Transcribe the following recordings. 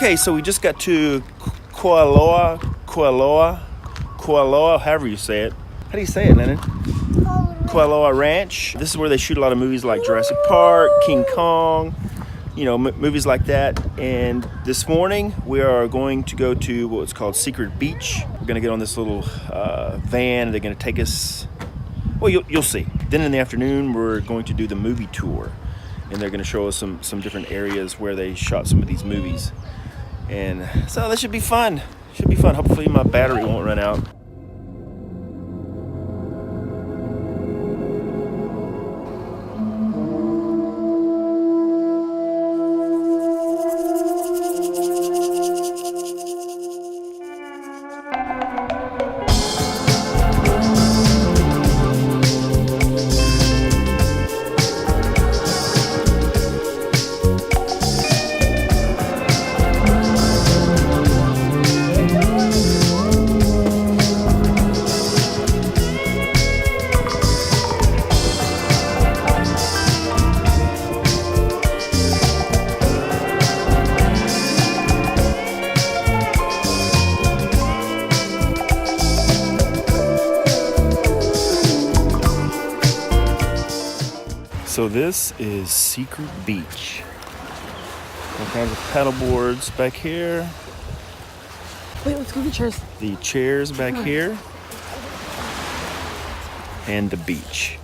Okay, so we just got to Kualoa, however you say it. How do you say it, Lennon? Kualoa Ranch. This is where they shoot a lot of movies like Jurassic Park, King Kong, you know, movies like that. And this morning we are going to go to what's called Secret Beach. We're going to get on this little van. They're going to take us, well, you'll see. Then in the afternoon we're going to do the movie tour, and they're going to show us some different areas where they shot some of these movies. And so that should be fun. Should be fun. Hopefully my battery won't run out. So this is Secret Beach. All kinds of paddle boards back here. Wait, let's go to the chairs. The chairs back here. And the beach.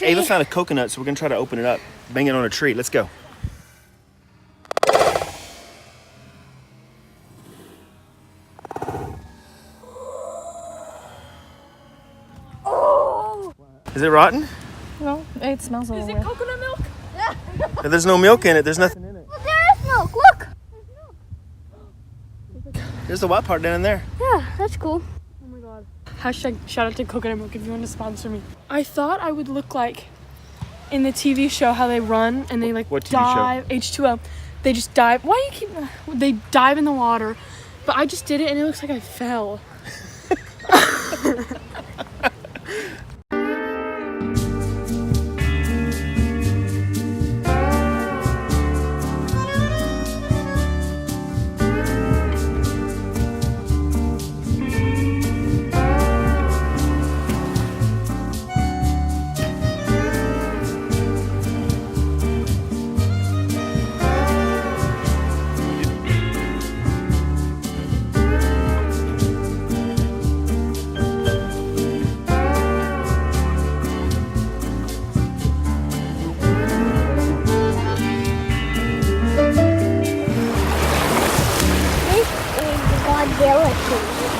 Ava found a coconut, so we're gonna try to open it up, bang it on a tree. Let's go. Oh! Is it rotten? No, it smells a little weird. Is it coconut milk? Yeah. There's no milk in it. There's nothing in it. Well, there is milk. Look. There's the white part down in there. Yeah, that's cool. Oh my god. Hashtag shout out to coconut milk if you want to sponsor me. I thought I would look like in the TV show how they run and they like what TV dive. show? H2O. They just dive. Why do you keep? They dive in the water, but I just did it and it looks like I fell.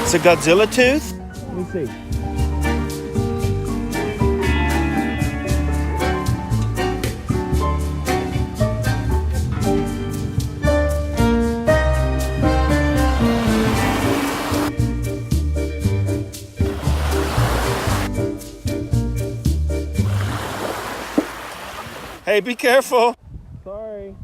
It's a Godzilla tooth? Let me see. Hey, be careful. Sorry.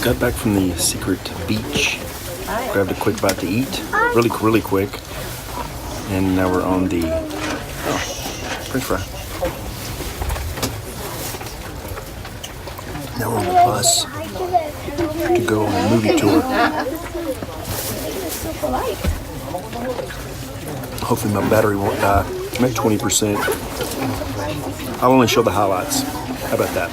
Got back from the secret beach. Grabbed a quick bite to eat. Really quick. And now we're on the French fry. Now we're on the bus to go on a movie tour. Hopefully my battery won't die. I'm at 20%. I'll only show the highlights. How about that?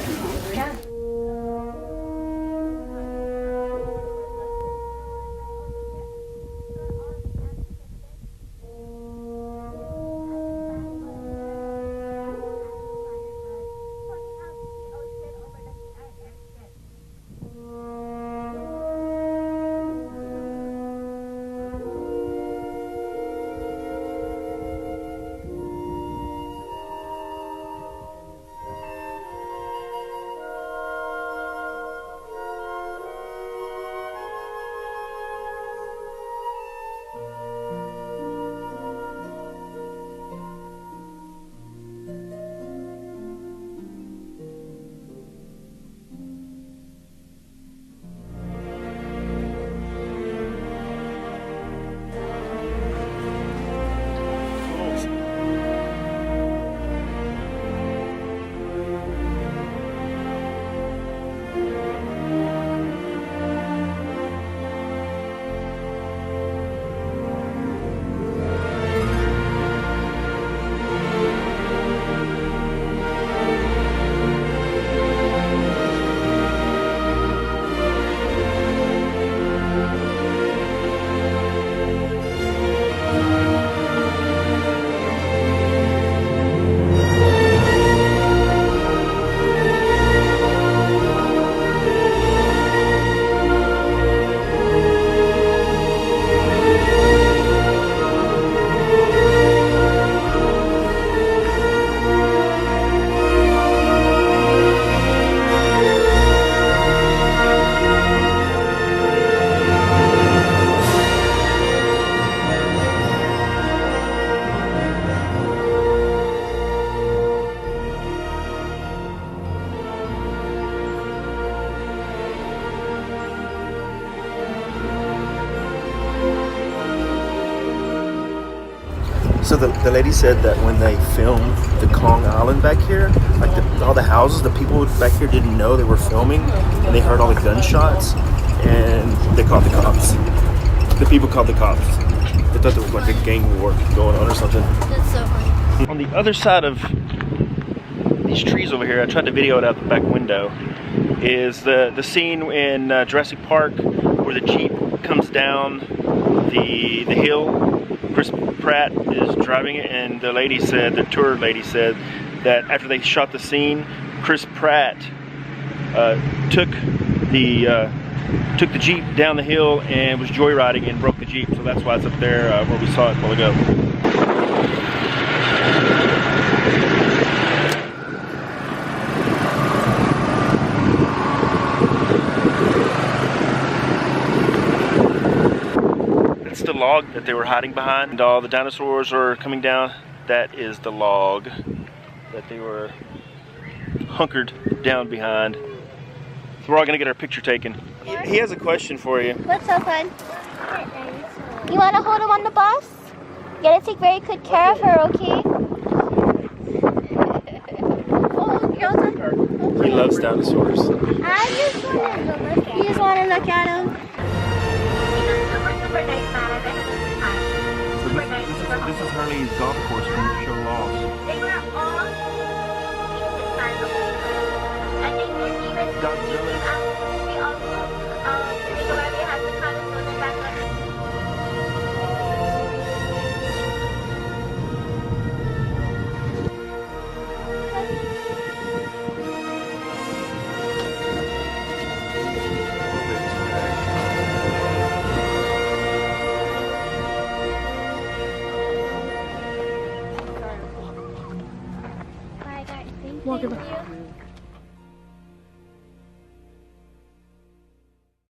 So the lady said that when they filmed the Kong Island back here, like all the houses, the people back here didn't know they were filming, and they heard all the gunshots, and they called the cops. The people called the cops. They thought there was like a gang war going on or something. That's so funny. On the other side of these trees over here, I tried to video it out the back window, is the scene in Jurassic Park where the Jeep comes down the hill. Chris Pratt is driving it, and the lady said, the tour lady said, that after they shot the scene, Chris Pratt took the Jeep down the hill and was joyriding and broke the Jeep. So that's why it's up there where we saw it a while ago. That's the log that they were hiding behind. And all the dinosaurs are coming down. That is the log that they were hunkered down behind. So we're all gonna get our picture taken. He has a question for you. What's so fun? You want to hold him on the bus? You gotta take very good care of her, okay? Oh, girls. He loves dinosaurs. I just want to look at him. You just want to look at him? This is Hurley's golf course from the show Lost. They were all inside the pool. And they didn't even Godzilla. we also they had the kind of children back there. Bye, guys. Thank Walk it you. back.